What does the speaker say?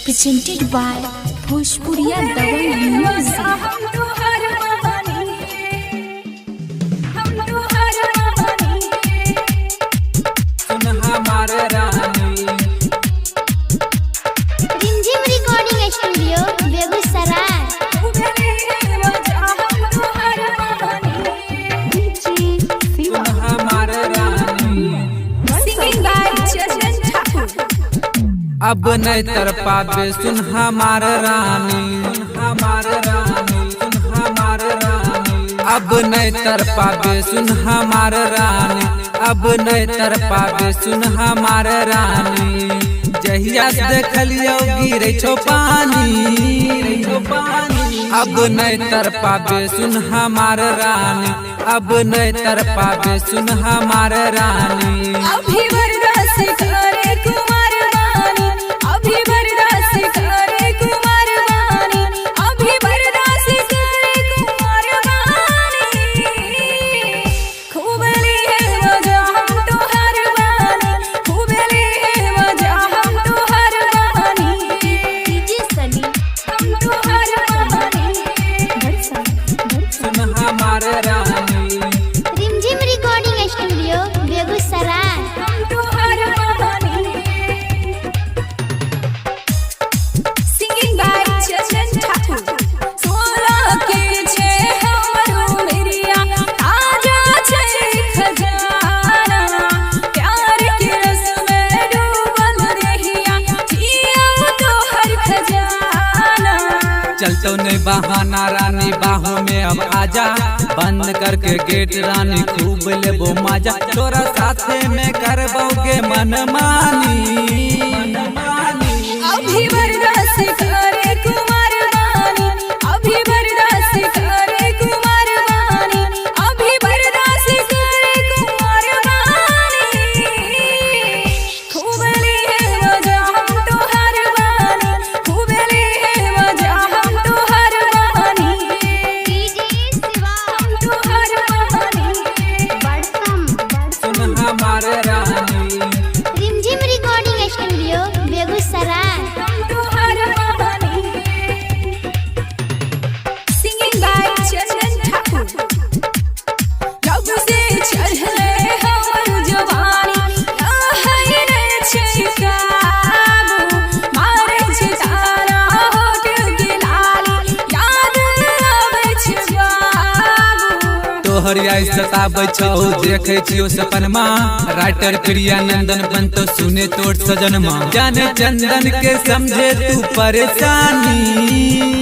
presented by Bhojpuriya Dabang Music. Rimjhim recording studio Begusarai. अब नहीं तर पावे सुन हमार रानी, हमार रानी, सुन हमार रानी। अब नहीं तर पावे सुन हमार रानी, अब नहीं तर पावे सुन हमार रानी। जहिया से देखलियो गिरे छो पानी, अब नहीं तर पावे सुन हमार रानी, अब नहीं तर पावे सुन हमार रानी। अभी बर्दाश्त करे कुमार वानी, अभी बर्दाश्त करे कुमार वानी, अभी बर्दाश्त करे कुमार वानी। खूब ली है मजा हम तोहर वानी, खूब ली है मजा हम तोहर वानी। डीजे सनी हम तोहर वानी, सुन हमार रानी। रिमझिम रिकॉर्डिंग स्टूडियो बेगूसराय। हम तोहर वानी। Singing by Charan Thakur. सोलह के छे हमरो मेरिया, ताजा छे खजाना। प्यार के रस में डूबल रहिया, जिया तोहर खजाना। चलतो नहीं बहाना रानी, बाहों में अब आजा। बंद करके गेट रानी, खूब लेबो मजा। तोरा साथे में करबोगे मनमानी। अभी बर्दाश्त करे कुमार वानी, अभी बर्दाश्त करे कुमार वानी, अभी बर्दाश्त करे कुमार वानी। खूब ली है मजा हम तोहर वानी, खूब ली है मजा हम तोहर वानी। डीजे शिवा हम तोहर वानी। बड़सम। सुन हमार रानी। रिमझिम रिकॉर्डिंग स्टूडियो बेगूसराय। हम तोहर वानी। Singing by Charan Thakur. रब से चढ़ले हमर जवानी, रहै रे छै काबू। मारै छै तारा होठ के लाली, याद आबै छै बाबू। तोहर आई सताबै छौ, देखे छियो सपनमा। राइटर प्रियानंदन बनतो सुने तोर सजनमा। जाने चंदन के समझे तू परेशानी।